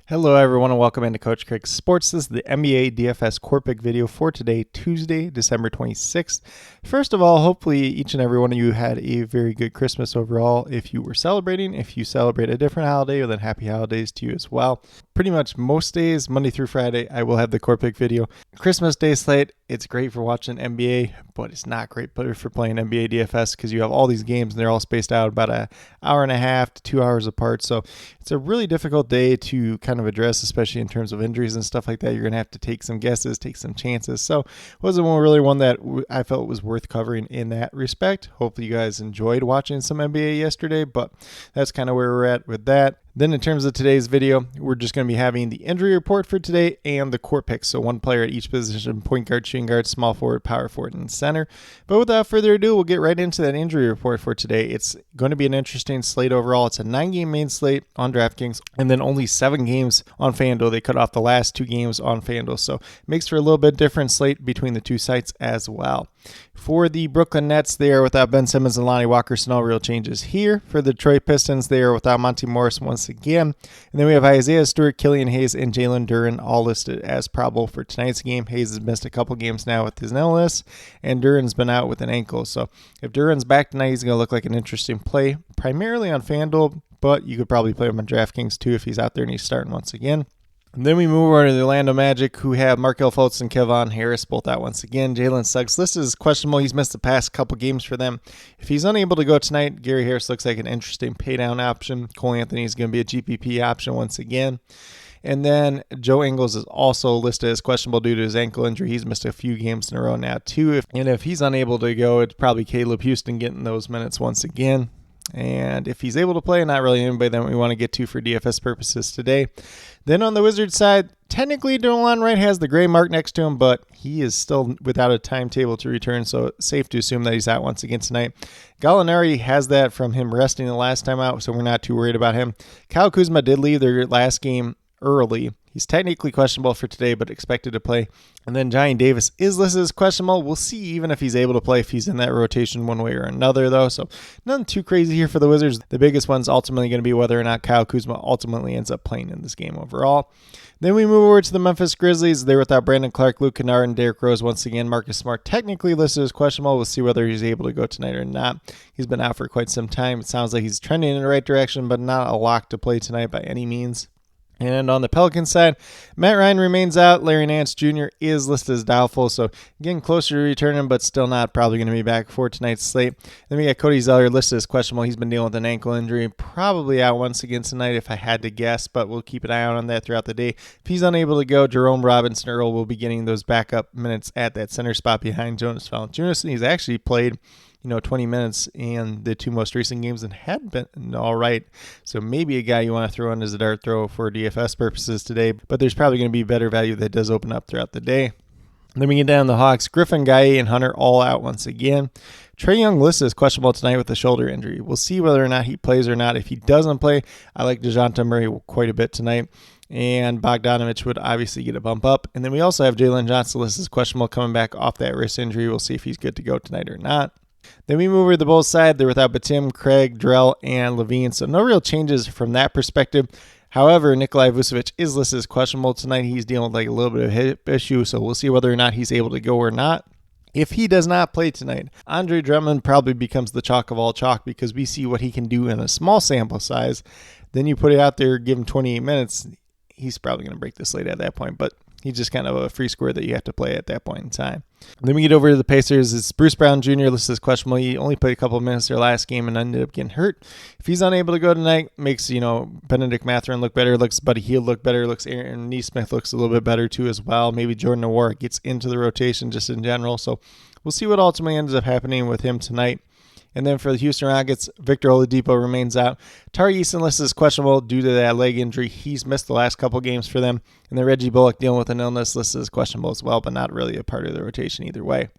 Hello everyone and welcome into Coach Crick's Sports. This is the NBA DFS Core Pick video for today, Tuesday, December 26th. First of all, hopefully each and every one of you had a very good Christmas overall. If you were celebrating, if you celebrate a different holiday, well, then happy holidays to you as well. Pretty much most days, Monday through Friday, I will have the Core Pick video. Christmas Day slate, it's great for watching NBA, but it's not great for playing NBA DFS because you have all these games and they're all spaced out about an hour and a half to 2 hours apart. So it's a really difficult day to kind of address, especially in terms of injuries and stuff like that. You're going to have to take some guesses, take some chances. So it wasn't really one that I felt was worth covering in that respect. Hopefully you guys enjoyed watching some NBA yesterday, but that's kind of where we're at with that. Then in terms of today's video, we're just going to be having the injury report for today and the core picks. So one player at each position: point guard, shooting guard, small forward, power forward, and center. But without further ado, we'll get right into that injury report for today. It's going to be an interesting slate overall. It's a 9-game main slate on DraftKings and then only 7 games on FanDuel. They cut off the last 2 games on FanDuel. So it makes for a little bit different slate between the two sites as well. For the Brooklyn Nets, they are without Ben Simmons and Lonnie Walker, so no real changes here. For the Detroit Pistons, they are without Monty Morris once again. And then we have Isaiah Stewart, Killian Hayes, and Jalen Duren all listed as probable for tonight's game. Hayes has missed a couple games now with his illness, and Duren's been out with an ankle. So if Duren's back tonight, he's going to look like an interesting play, primarily on FanDuel, but you could probably play him on DraftKings too if he's out there and he's starting once again. And then we move over to the Orlando Magic, who have Markelle Fultz and Kevon Harris both out once again. Jalen Suggs listed as questionable. He's missed the past couple games for them. If he's unable to go tonight, Gary Harris looks like an interesting paydown option. Cole Anthony is going to be a GPP option once again. And then Joe Ingles is also listed as questionable due to his ankle injury. He's missed a few games in a row now too. If he's unable to go, it's probably Caleb Houston getting those minutes once again. And if he's able to play, not really anybody that we want to get to for DFS purposes today. Then on the Wizards side, technically Delon Wright has the gray mark next to him, but he is still without a timetable to return, so safe to assume that he's out once again tonight. Gallinari has that from him resting the last time out, so we're not too worried about him. Kyle Kuzma did leave their last game early. He's technically questionable for today, but expected to play. And then Johnny Davis is listed as questionable. We'll see even if he's able to play, if he's in that rotation one way or another, though. So nothing too crazy here for the Wizards. The biggest one's ultimately going to be whether or not Kyle Kuzma ultimately ends up playing in this game overall. Then we move over to the Memphis Grizzlies. They're without Brandon Clark, Luke Kennard, and Derrick Rose once again. Marcus Smart technically listed as questionable. We'll see whether he's able to go tonight or not. He's been out for quite some time. It sounds like he's trending in the right direction, but not a lock to play tonight by any means. And on the Pelicans side, Matt Ryan remains out. Larry Nance Jr. is listed as doubtful, so getting closer to returning, but still not probably going to be back for tonight's slate. Then we got Cody Zeller listed as questionable. He's been dealing with an ankle injury, probably out once again tonight if I had to guess, but we'll keep an eye out on that throughout the day. If he's unable to go, Jerome Robinson Earl will be getting those backup minutes at that center spot behind Jonas Valanciunas. He's actually played 20 minutes in the 2 most recent games and had been all right. So maybe a guy you want to throw in as a dart throw for DFS purposes today, but there's probably going to be better value that does open up throughout the day. Then we get down to the Hawks. Griffin, Gaye, and Hunter all out once again. Trae Young listed as questionable tonight with a shoulder injury. We'll see whether or not he plays or not. If he doesn't play, I like DeJounte Murray quite a bit tonight. And Bogdanovich would obviously get a bump up. And then we also have Jalen Johnson listed as questionable coming back off that wrist injury. We'll see if he's good to go tonight or not. Then we move over to the Bulls side. They're without Batum, Craig, Drell, and Levine. So no real changes from that perspective. However, Nikolai Vucevic is listed as questionable tonight. He's dealing with like a little bit of a hip issue, so we'll see whether or not he's able to go or not. If he does not play tonight, Andre Drummond probably becomes the chalk of all chalk because we see what he can do in a small sample size. Then you put it out there, give him 28 minutes. He's probably going to break the slate at that point, but he's just kind of a free square that you have to play at that point in time. Then we get over to the Pacers. It's Bruce Brown Jr. listed as questionable. He only played a couple of minutes their last game and ended up getting hurt. If he's unable to go tonight, makes Benedict Mathurin look better, looks Buddy Hield look better, looks Aaron Nesmith looks a little bit better too as well. Maybe Jordan Nwora gets into the rotation just in general. So we'll see what ultimately ends up happening with him tonight. And then for the Houston Rockets, Victor Oladipo remains out. Tari Eason listed as questionable due to that leg injury. He's missed the last couple games for them. And then Reggie Bullock dealing with an illness listed as questionable as well, but not really a part of the rotation either way.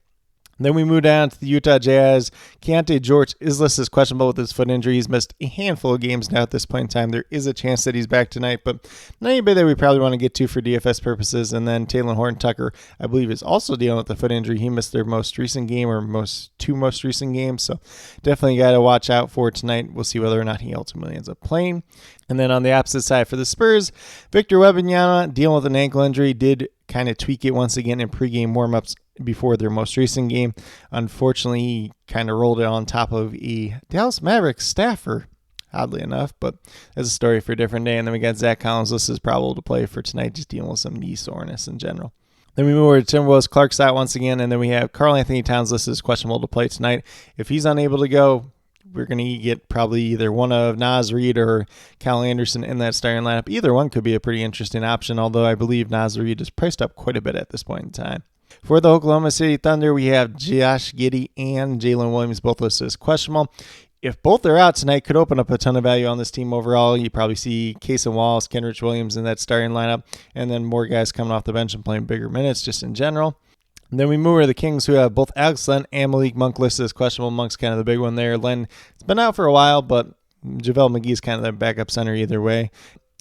Then we move down to the Utah Jazz. Keontae George is listed as questionable with his foot injury. He's missed a handful of games now at this point in time. There is a chance that he's back tonight, but not anybody that we probably want to get to for DFS purposes. And then Talen Horton-Tucker, I believe, is also dealing with the foot injury. He missed their most recent game or two most recent games, so definitely got to watch out for tonight. We'll see whether or not he ultimately ends up playing. And then on the opposite side for the Spurs, Victor Wembanyama dealing with an ankle injury, did kind of tweak it once again in pregame warmups before their most recent game. Unfortunately, he kind of rolled it on top of a Dallas Mavericks staffer, oddly enough, but that's a story for a different day. And then we got Zach Collins listed as probable to play for tonight, just dealing with some knee soreness in general. Then we move over to Timberwolves. Clark's out once again, and then we have Karl Anthony Towns listed as questionable to play tonight. If he's unable to go, we're going to get probably either one of Naz Reid or Kyle Anderson in that starting lineup. Either one could be a pretty interesting option, although I believe Naz Reid is priced up quite a bit at this point in time. For the Oklahoma City Thunder, we have Josh Giddey and Jalen Williams both listed as questionable. If both are out tonight, could open up a ton of value on this team overall. You probably see Cason Wallace, Kenrich Williams in that starting lineup, and then more guys coming off the bench and playing bigger minutes just in general. And then we move over to the Kings, who have both Alex Len and Malik Monk listed as questionable. Monk's kind of the big one there. Len has been out for a while, but JaVale McGee's kind of the backup center either way.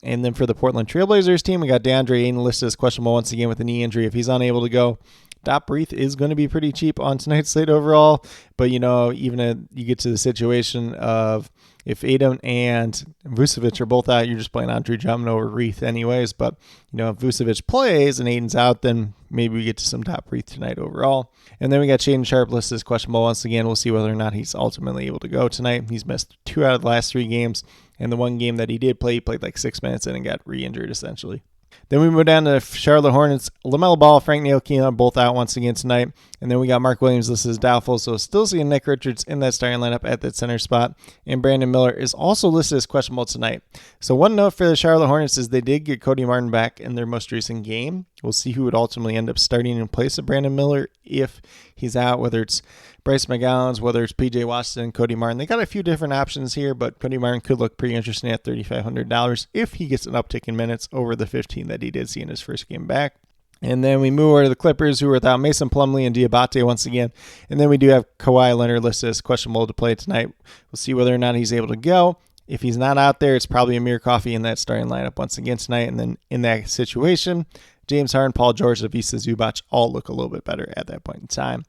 And then for the Portland Trailblazers team, we got DeAndre Ayton listed as questionable once again with a knee injury. If he's unable to go, Dot Breath is going to be pretty cheap on tonight's slate overall. But, even if you get to the situation of if Ayton and Vucevic are both out, you're just playing Andre Drummond over Reith anyways. But, if Vucevic plays and Ayton's out, then maybe we get to some Dot Breath tonight overall. And then we got Shaedon Sharpe listed as questionable once again. We'll see whether or not he's ultimately able to go tonight. He's missed 2 out of the last 3 games. And the one game that he did play, he played like 6 minutes in and got re-injured essentially. Then we move down to Charlotte Hornets. LaMelo Ball, Frank Ntilikina both out once again tonight. And then we got Mark Williams listed as doubtful. So still seeing Nick Richards in that starting lineup at that center spot. And Brandon Miller is also listed as questionable tonight. So one note for the Charlotte Hornets is they did get Cody Martin back in their most recent game. We'll see who would ultimately end up starting in place of Brandon Miller if he's out, whether it's Bryce McGowan, whether it's PJ Washington, Cody Martin. They got a few different options here, but Cody Martin could look pretty interesting at $3,500 if he gets an uptick in minutes over the 15 that he did see in his first game back. And then we move over to the Clippers, who are without Mason Plumlee and Diabate once again. And then we do have Kawhi Leonard listed as questionable to play tonight. We'll see whether or not he's able to go. If he's not out there, it's probably Amir Coffey in that starting lineup once again tonight. And then in that situation, James Harden, Paul George, Ivica Zubac all look a little bit better at that point in time.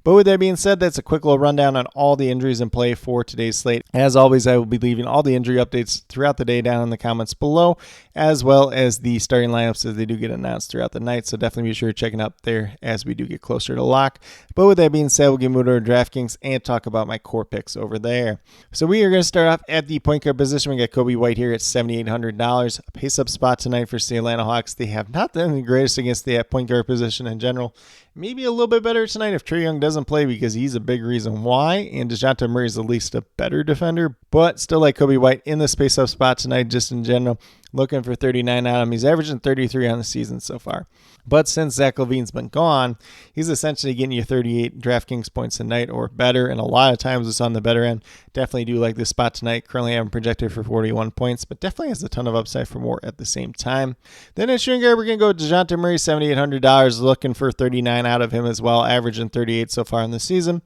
But with that being said, that's a quick little rundown on all the injuries in play for today's slate. As always, I will be leaving all the injury updates throughout the day down in the comments below, as well as the starting lineups as they do get announced throughout the night. So definitely be sure to check it out there as we do get closer to lock. But with that being said, we'll get moved over to DraftKings and talk about my core picks over there. So we are going to start off at the point guard position. We got Kobe White here at $7,800. A pace-up spot tonight for the Atlanta Hawks. They have not done the greatest against the point guard position in general. Maybe a little bit better tonight if Trae Young doesn't play because he's a big reason why. And DeJounte Murray is at least a better defender. But still like Kobe White in the space-up spot tonight just in general. Looking for 39 out of him. He's averaging 33 on the season so far. But since Zach LaVine's been gone, he's essentially getting you 38 DraftKings points a night or better. And a lot of times it's on the better end. Definitely do like this spot tonight. Currently I'm projected for 41 points, but definitely has a ton of upside for more at the same time. Then at shooting guard, we're going to go with DeJounte Murray, $7,800. Looking for 39 out of him as well. Averaging 38 so far in the season.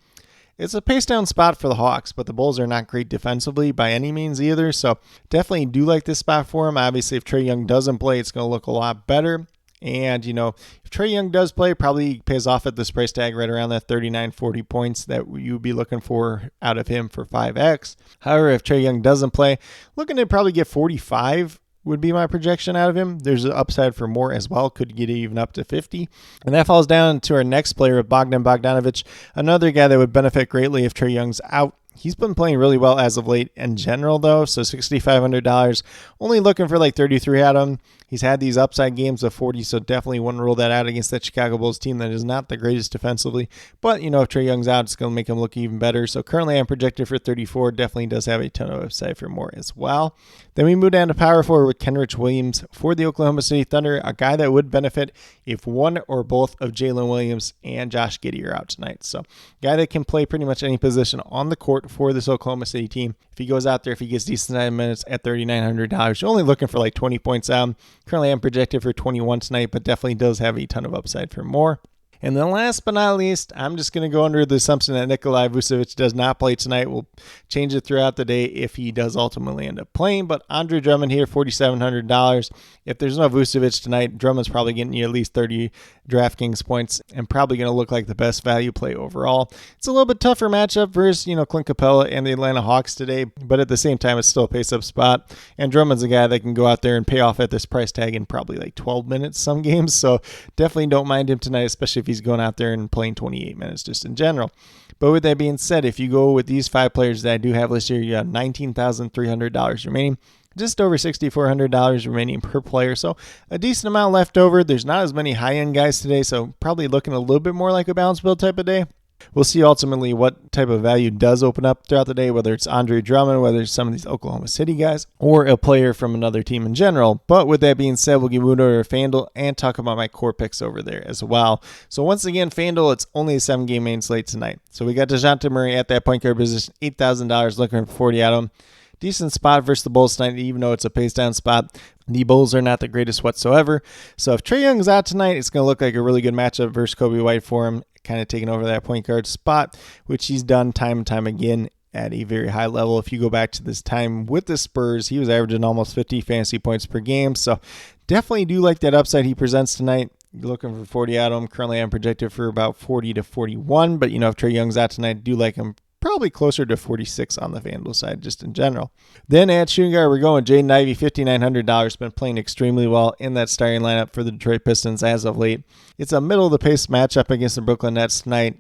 It's a pace down spot for the Hawks, but the Bulls are not great defensively by any means either. So definitely do like this spot for him. Obviously, if Trae Young doesn't play, it's going to look a lot better. And, if Trae Young does play, probably pays off at this price tag right around that 39, 40 points that you would be looking for out of him for 5X. However, if Trae Young doesn't play, looking to probably get 45 would be my projection out of him. There's an upside for more as well. Could get even up to 50. And that falls down to our next player with Bogdan Bogdanovic, another guy that would benefit greatly if Trae Young's out. He's been playing really well as of late in general, though, so $6,500. Only looking for like 33 out of him. He's had these upside games of 40, so definitely wouldn't rule that out against that Chicago Bulls team that is not the greatest defensively. But, if Trae Young's out, it's going to make him look even better. So currently I'm projected for 34. Definitely does have a ton of upside for more as well. Then we move down to power forward with Kenrich Williams for the Oklahoma City Thunder, a guy that would benefit if one or both of Jalen Williams and Josh Giddey are out tonight. So guy that can play pretty much any position on the court for this Oklahoma City team. If he goes out there, if he gets decent minutes at $3,900, you're only looking for like 20 points out. Currently, I'm projected for 21 tonight, but definitely does have a ton of upside for more. And then last but not least, I'm just going to go under the assumption that Nikolai Vucevic does not play tonight. We'll change it throughout the day if he does ultimately end up playing. But Andre Drummond here, $4,700. If there's no Vucevic tonight, Drummond's probably getting you at least 30 DraftKings points and probably going to look like the best value play overall. It's a little bit tougher matchup versus, Clint Capella and the Atlanta Hawks today, but at the same time, it's still a pace-up spot. And Drummond's a guy that can go out there and pay off at this price tag in probably like 12 minutes some games. So definitely don't mind him tonight, especially if he's going out there and playing 28 minutes just in general. But with that being said, if you go with these 5 players that I do have listed here, you have $19,300 remaining. Just over $6,400 remaining per player. So a decent amount left over. There's not as many high-end guys today, so probably looking a little bit more like a balance build type of day. We'll see ultimately what type of value does open up throughout the day, whether it's Andre Drummond, whether it's some of these Oklahoma City guys, or a player from another team in general. But with that being said, we'll get moved over to FanDuel and talk about my core picks over there as well. So once again, FanDuel, it's only a 7-game main slate tonight. So we got DeJounte Murray at that point guard position, $8,000, looking for 40 out of him. Decent spot versus the Bulls tonight, even though it's a pace down spot. The Bulls are not the greatest whatsoever. So if Trae Young's out tonight, it's going to look like a really good matchup versus Kobe White for him, kind of taking over that point guard spot, which he's done time and time again at a very high level. If you go back to this time with the Spurs, he was averaging almost 50 fantasy points per game. So definitely do like that upside he presents tonight. You're looking for 40 out of him. Currently, I'm projected for about 40 to 41. But, if Trae Young's out tonight, do like him probably closer to 46 on the FanDuel side, just in general. Then at shooting guard, we're going Jaden Ivey, $5,900. Been playing extremely well in that starting lineup for the Detroit Pistons as of late. It's a middle-of-the-pace matchup against the Brooklyn Nets tonight.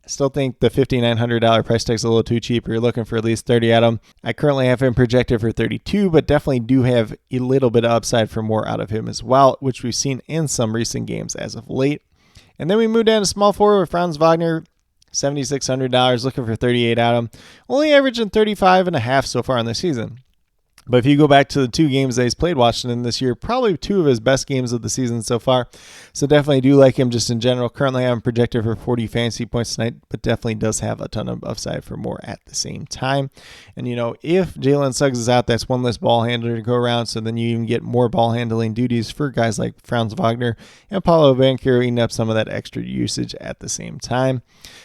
I still think the $5,900 price tag's a little too cheap. You're looking for at least 30 out of him. I currently have him projected for 32, but definitely do have a little bit of upside for more out of him as well, which we've seen in some recent games as of late. And then we move down to small forward with Franz Wagner, $7,600, looking for 38 out of him. Only averaging 35.5 so far in the season. But if you go back to the 2 games that he's played Washington this year, probably 2 of his best games of the season so far. So definitely do like him just in general. Currently I'm projected for 40 fantasy points tonight, but definitely does have a ton of upside for more at the same time. And if Jalen Suggs is out, that's one less ball handler to go around. So then you even get more ball handling duties for guys like Franz Wagner and Paolo Banchero, eating up some of that extra usage at the same time.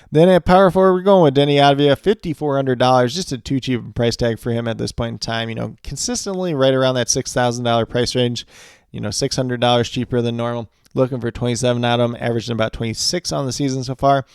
Then at power forward, we're going with Denny Avdija, $5,400, just a too cheap price tag for him at this point in time. Consistently right around that $6,000 price range, $600 cheaper than normal. Looking for 27 out of him, averaging about 26 on the season so far.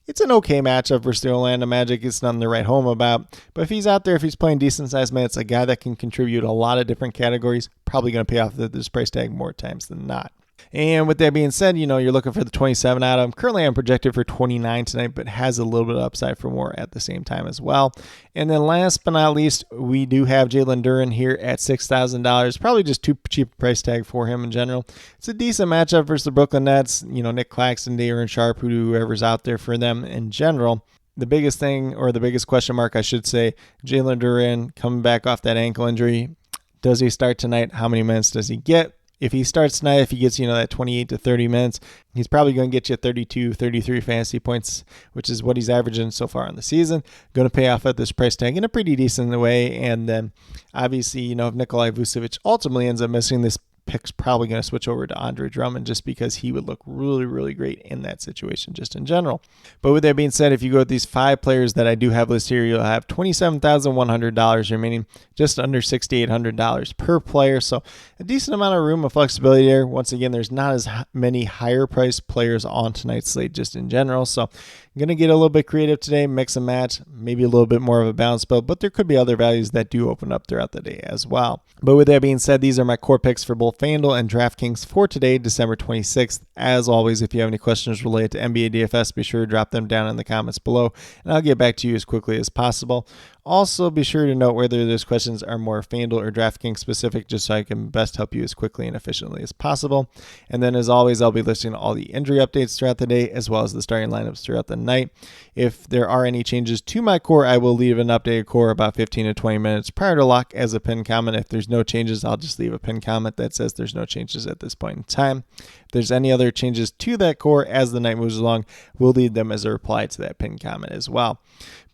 It's an okay matchup versus the Orlando Magic. It's nothing to write home about. But if he's out there, if he's playing decent-sized minutes, a guy that can contribute a lot of different categories, probably going to pay off at this price tag more times than not. And with that being said, you're looking for the 27 out of him. Currently, I'm projected for 29 tonight, but has a little bit of upside for more at the same time as well. And then last but not least, we do have Jalen Duren here at $6,000. Probably just too cheap a price tag for him in general. It's a decent matchup versus the Brooklyn Nets. Nick Claxton, Day'Ron Sharpe, whoever's out there for them in general. The biggest thing, or the biggest question mark, I should say, Jalen Duren coming back off that ankle injury. Does he start tonight? How many minutes does he get? If he starts tonight, if he gets, that 28 to 30 minutes, he's probably going to get you 32, 33 fantasy points, which is what he's averaging so far in the season. Going to pay off at this price tag in a pretty decent way. And then, obviously, if Nikolai Vucevic ultimately ends up missing, this pick's probably going to switch over to Andre Drummond just because he would look really, really great in that situation just in general. But with that being said, if you go with these 5 players that I do have listed here, you'll have $27,100 remaining, just under $6,800 per player. So a decent amount of room of flexibility there. Once again, there's not as many higher priced players on tonight's slate just in general. So I'm going to get a little bit creative today, mix and match, maybe a little bit more of a balance build, but there could be other values that do open up throughout the day as well. But with that being said, these are my core picks for both FanDuel and DraftKings for today, December 26th. As always, if you have any questions related to NBA DFS, be sure to drop them down in the comments below, and I'll get back to you as quickly as possible. Also, be sure to note whether those questions are more FanDuel or DraftKings specific, just so I can best help you as quickly and efficiently as possible. And then, as always, I'll be listing all the injury updates throughout the day, as well as the starting lineups throughout the night. If there are any changes to my core, I will leave an updated core about 15 to 20 minutes prior to lock as a pinned comment. If there's no changes, I'll just leave a pinned comment that says there's no changes at this point in time. If there's any other changes to that core as the night moves along, we'll leave them as a reply to that pinned comment as well.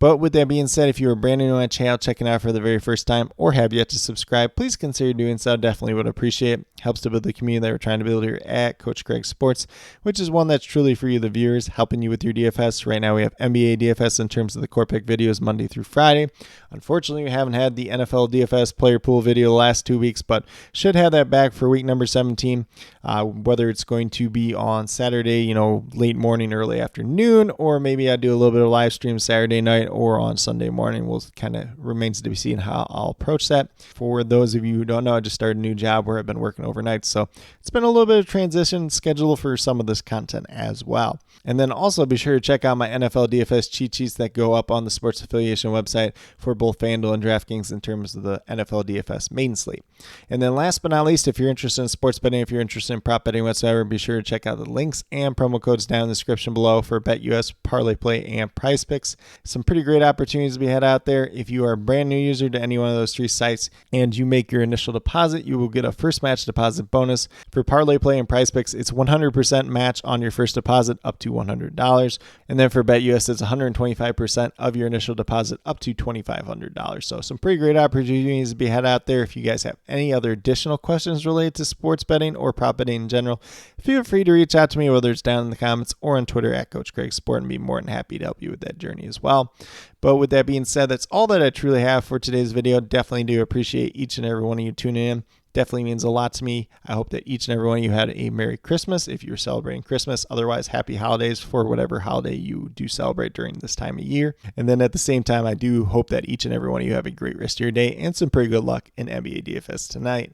But with that being said, if you are brand new to my channel, checking out for the very first time, or have yet to subscribe, please consider doing so. Definitely would appreciate it. Helps to build the community that we're trying to build here at Coach Craig Sports, which is one that's truly for you, the viewers, helping you with your DFS. Right now we have NBA DFS in terms of the core pick videos Monday through Friday. Unfortunately, we haven't had the NFL DFS player pool video the last 2 weeks, but should have that back for week number 17. Whether it's going to be on Saturday, late morning, early afternoon, or maybe I do a little bit of live stream Saturday night or on Sunday morning. Will kind of remains to be seen how I'll approach that. For those of you who don't know, I just started a new job where I've been working overnight, so it's been a little bit of transition schedule for some of this content as well. And then also be sure to check out my NFL DFS cheat sheets that go up on the sports affiliation website for both FanDuel and DraftKings in terms of the NFL DFS main slate. And then last but not least, if you're interested in sports betting, if you're interested in prop betting whatsoever, be sure to check out the links and promo codes down in the description below for BetUS, Parlay Play, and Prize Picks. Some pretty great opportunities to be had out there. If you are a brand new user to any one of those three sites and you make your initial deposit, you will get a first match deposit bonus. For Parlay Play and Prize Picks, it's 100% match on your first deposit up to $100. And then for BetUS, it's 125% of your initial deposit up to $2,500. So some pretty great opportunities to be had out there. If you guys have any other additional questions related to sports betting or prop betting in general, feel free to reach out to me, whether it's down in the comments or on Twitter at Coach Craig Sport, and be more than happy to help you with that journey as well. But with that being said, that's all that I truly have for today's video. Definitely do appreciate each and every one of you tuning in. Definitely means a lot to me. I hope that each and every one of you had a Merry Christmas if you're celebrating Christmas. Otherwise, Happy Holidays for whatever holiday you do celebrate during this time of year. And then at the same time, I do hope that each and every one of you have a great rest of your day and some pretty good luck in NBA DFS tonight.